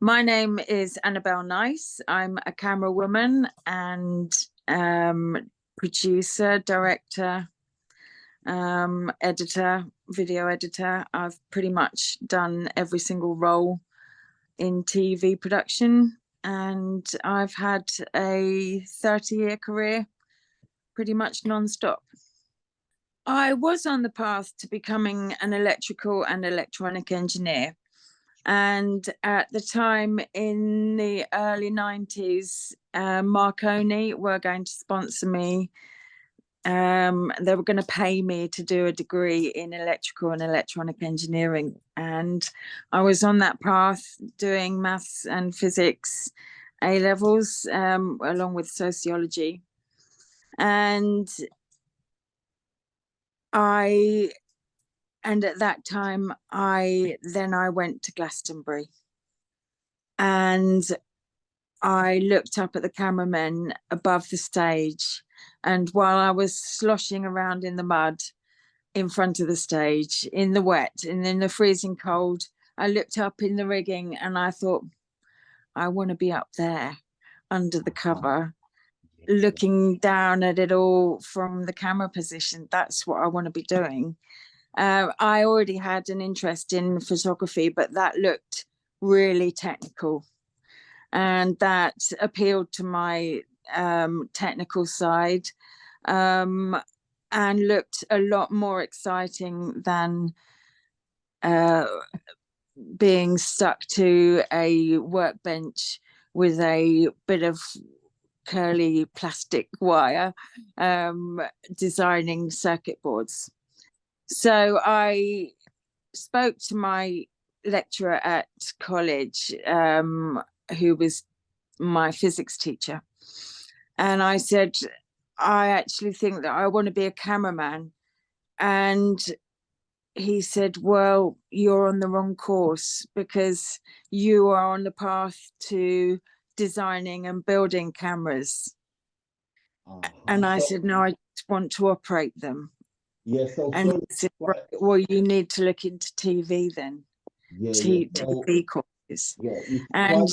My name is Annabelle Nice. I'm a camera woman and producer, director, editor, video editor. I've pretty much done every single role in TV production, and I've had a 30-year career pretty much non-stop. I was on the path to becoming an electrical and electronic engineer. And at the time in the early 90s, Marconi were going to sponsor me. They were going to pay me to do a degree in electrical and electronic engineering. And I was on that path doing maths and physics A levels, along with sociology. And at that time, I went to Glastonbury, and I looked up at the cameramen above the stage. And while I was sloshing around in the mud in front of the stage, in the wet and in the freezing cold, I looked up in the rigging and I thought, I want to be up there under the cover, looking down at it all from the camera position. That's what I want to be doing. I already had an interest in photography, but that looked really technical, and that appealed to my technical side, and looked a lot more exciting than being stuck to a workbench with a bit of curly plastic wire, designing circuit boards. So I spoke to my lecturer at college, who was my physics teacher. And I said, I actually think that I want to be a cameraman. And he said, well, you're on the wrong course, because you are on the path to designing and building cameras. And I said, no, I just want to operate them. Yes, yeah, and he said, right, well, you need to look into TV then. TV courses. And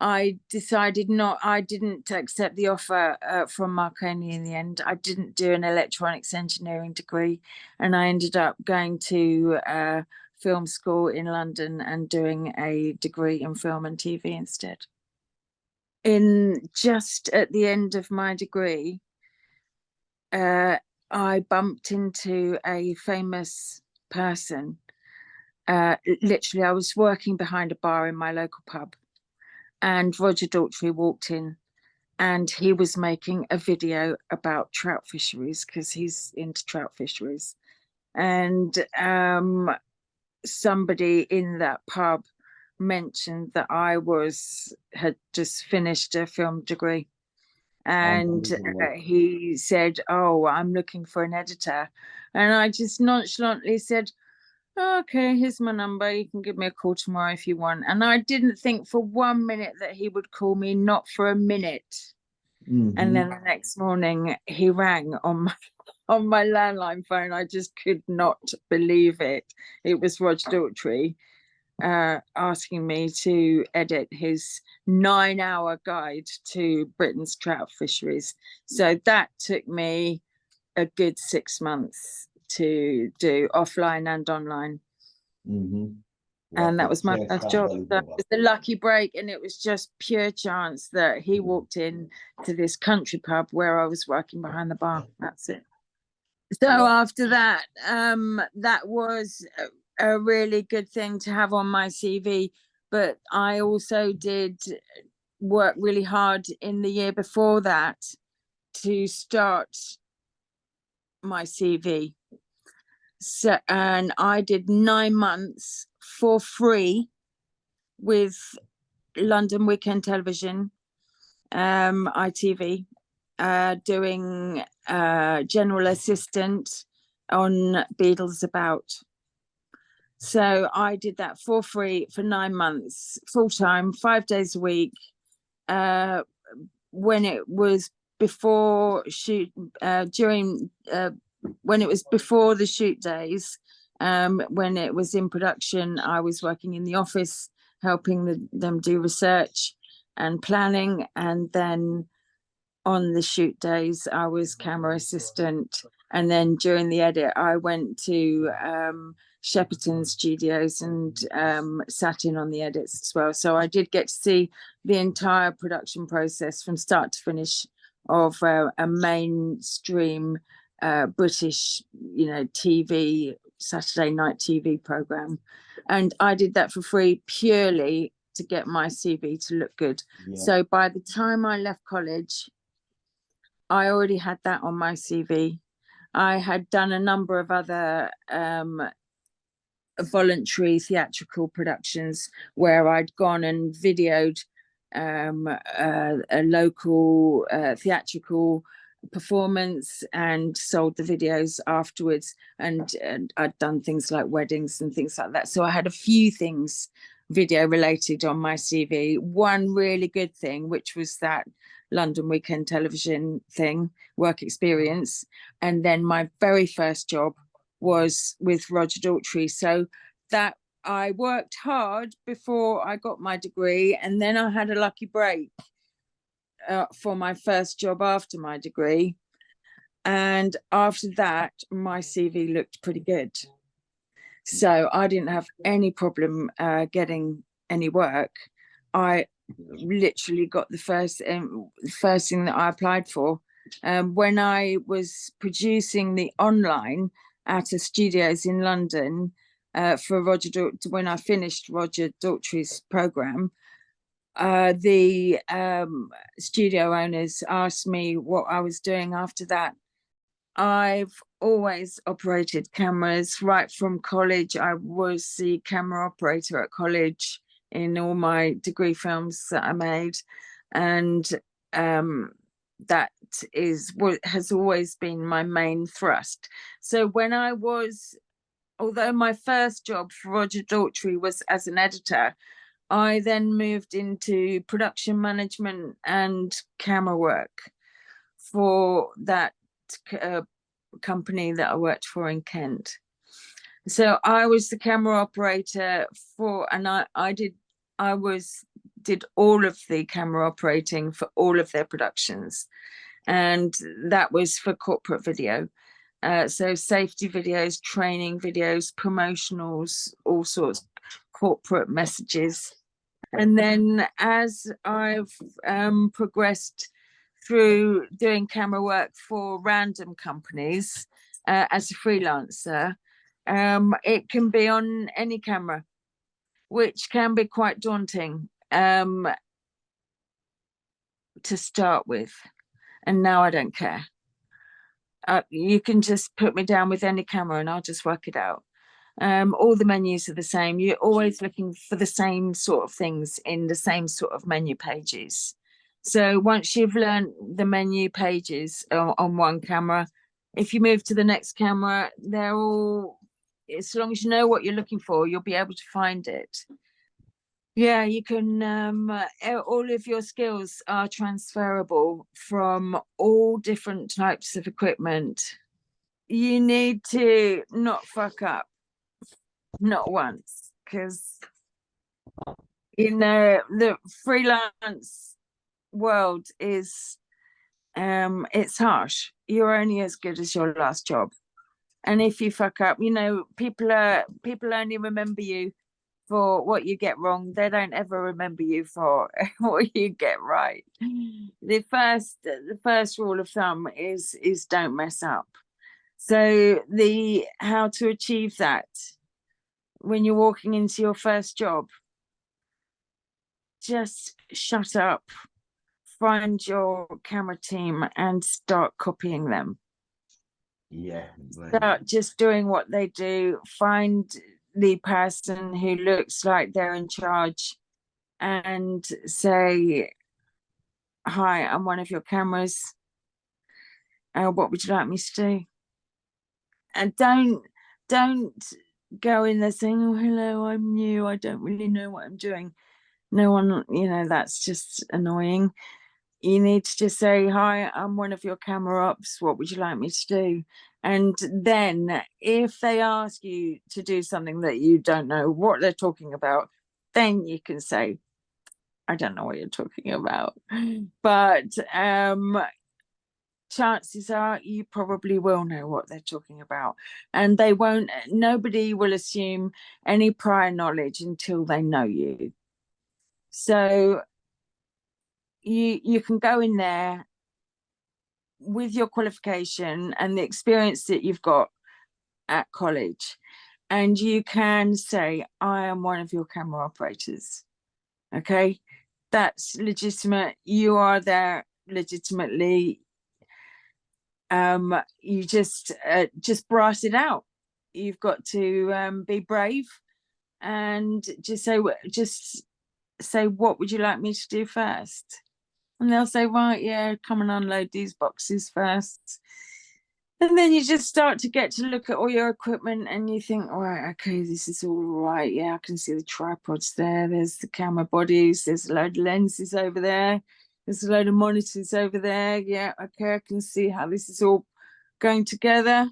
I decided I didn't accept the offer from Marconi in the end. I didn't do an electronics engineering degree, and I ended up going to film school in London and doing a degree in film and TV instead. Just at the end of my degree, I bumped into a famous person. Literally, I was working behind a bar in my local pub, and Roger Daltrey walked in, and he was making a video about trout fisheries, because he's into trout fisheries. And somebody in that pub mentioned that I had just finished a film degree. And he said, oh, I'm looking for an editor. And I just nonchalantly said, oh, okay, here's my number. You can give me a call tomorrow if you want. And I didn't think for 1 minute that he would call me, not for a minute. And then the next morning he rang on my landline phone. I just could not believe it. It was Roger Daltrey, asking me to edit his 9-hour guide to Britain's trout fisheries. So that took me a good 6 months to do, offline and online. And that was my first job. So it was a lucky break, and it was just pure chance that he walked in to this country pub where I was working behind the bar. That's it. So after that, that was a really good thing to have on my CV. But I also did work really hard in the year before that to start my CV. So, and I did 9 months for free with London Weekend Television, ITV, doing general assistant on Beadle's About. So I did that for free for 9 months, full time, 5 days a week. When it was before shoot, when it was before the shoot days, When it was in production, I was working in the office, helping them do research and planning. And then on the shoot days, I was camera assistant. And then during the edit, I went to Shepperton Studios and sat in on the edits as well. So I did get to see the entire production process from start to finish of a mainstream British, TV, Saturday night TV program. And I did that for free purely to get my CV to look good. Yeah. So by the time I left college, I already had that on my CV. I had done a number of other voluntary theatrical productions where I'd gone and videoed a local theatrical performance and sold the videos afterwards. And I'd done things like weddings and things like that. So I had a few things video related on my CV. One really good thing, which was that London Weekend Television thing, work experience. And then my very first job was with Roger Daltrey. So that I worked hard before I got my degree, and then I had a lucky break for my first job after my degree. And after that, my CV looked pretty good. So I didn't have any problem getting any work. I literally got the first thing that I applied for. When I was producing the online at a studios in London for Roger Daltrey, when I finished Roger Daltrey's program, the studio owners asked me what I was doing after that. I've always operated cameras right from college. I was the camera operator at college in all my degree films that I made, and that is what has always been my main thrust. So when although my first job for Roger Daltrey was as an editor, I then moved into production management and camera work for that company that I worked for in Kent. So I was the camera operator and I did all of the camera operating for all of their productions, and that was for corporate video. So safety videos, training videos, promotionals, all sorts, corporate messages. And then as I've progressed through doing camera work for random companies as a freelancer, it can be on any camera, which can be quite daunting to start with. And now I don't care. You can just put me down with any camera and I'll just work it out. All the menus are the same. You're always looking for the same sort of things in the same sort of menu pages. So once you've learned the menu pages on one camera, if you move to the next camera, they're all, as long as you know what you're looking for, you'll be able to find it. Yeah, you can, all of your skills are transferable from all different types of equipment. You need to not fuck up, not once, because, the freelance world is, it's harsh. You're only as good as your last job. And if you fuck up, people only remember you for what you get wrong. They don't ever remember you for what you get right. The first rule of thumb is don't mess up. So how to achieve that when you're walking into your first job, just shut up, find your camera team and start copying them. Yeah. Start just doing what they do. Find the person who looks like they're in charge and say, hi, I'm one of your cameras. What would you like me to do? And don't go in there saying, oh, hello, I'm new, I don't really know what I'm doing. No one, that's just annoying. You need to just say, hi, I'm one of your camera ops. What would you like me to do? And then if they ask you to do something that you don't know what they're talking about, then you can say, I don't know what you're talking about. But chances are you probably will know what they're talking about. And they won't, nobody will assume any prior knowledge until they know you. So you can go in there with your qualification and the experience that you've got at college, and you can say, I am one of your camera operators. Okay, that's legitimate. You are there legitimately. You just brass it out. You've got to be brave and just say, what would you like me to do first? And they'll say, right, yeah, come and unload these boxes first. And then you just start to get to look at all your equipment and you think, all right, okay, this is all right. Yeah, I can see the tripods there. There's the camera bodies. There's a load of lenses over there. There's a load of monitors over there. Yeah, okay, I can see how this is all going together.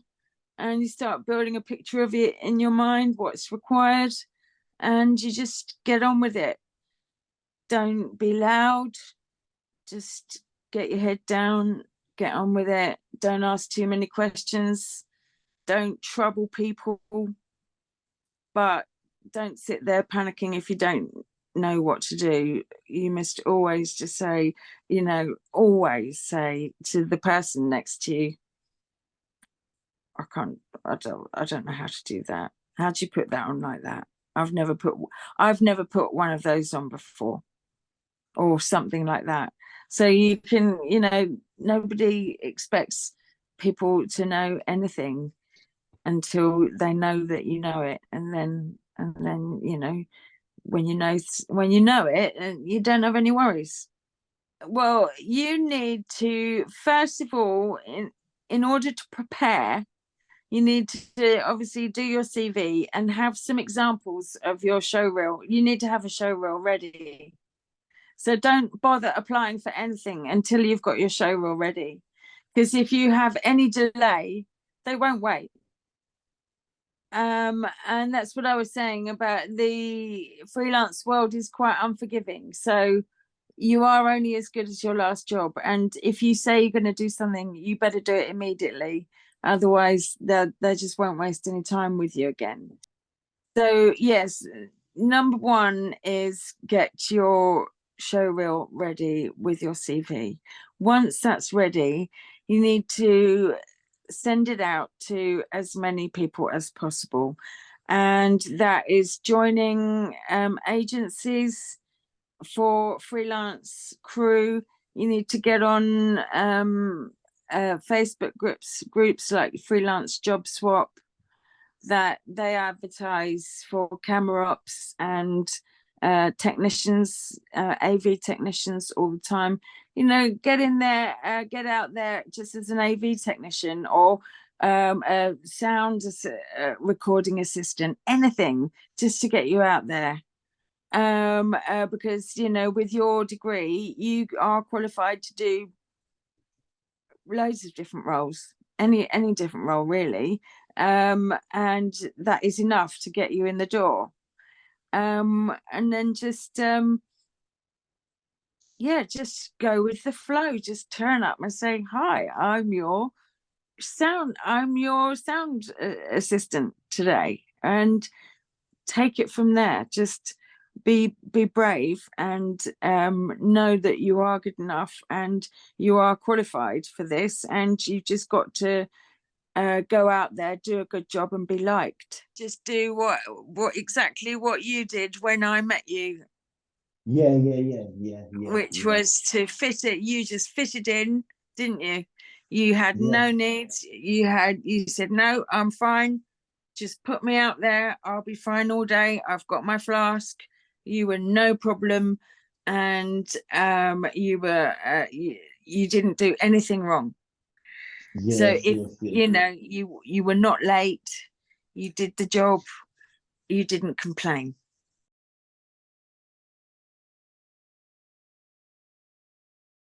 And you start building a picture of it in your mind, what's required, and you just get on with it. Don't be loud. Just get your head down, get on with it. Don't ask too many questions. Don't trouble people, but don't sit there panicking if you don't know what to do. You must always just say, always say to the person next to you, I don't know how to do that. How do you put that on like that? I've never put one of those on before, or something like that. So you can, nobody expects people to know anything until they know that you know it. And then, when you know it, and you don't have any worries. Well, you need to, first of all, in order to prepare, you need to obviously do your CV and have some examples of your show reel. You need to have a show reel ready. So don't bother applying for anything until you've got your show reel ready. Because if you have any delay, they won't wait. And that's what I was saying about the freelance world is quite unforgiving. So you are only as good as your last job. And if you say you're going to do something, you better do it immediately. Otherwise, they just won't waste any time with you again. So yes, number one is get your show reel ready with your CV. Once that's ready, you need to send it out to as many people as possible. And that is joining agencies for freelance crew. You need to get on Facebook groups like Freelance Job Swap, that they advertise for camera ops and technicians, AV technicians all the time. Get in there, get out there just as an AV technician, or a sound recording assistant, anything just to get you out there. Because with your degree, you are qualified to do loads of different roles, any different role really, and that is enough to get you in the door. And then just go with the flow. Just turn up and say, hi, I'm your sound assistant today, and take it from there. Just be brave and know that you are good enough and you are qualified for this, and you've just got to go out there, do a good job, and be liked. Just do exactly what you did when I met you. Yeah. Which was to fit it. You just fitted in, didn't you? You had no needs. You said, no, I'm fine. Just put me out there. I'll be fine all day. I've got my flask. You were no problem. And you didn't do anything wrong. So if you were not late, you did the job, you didn't complain.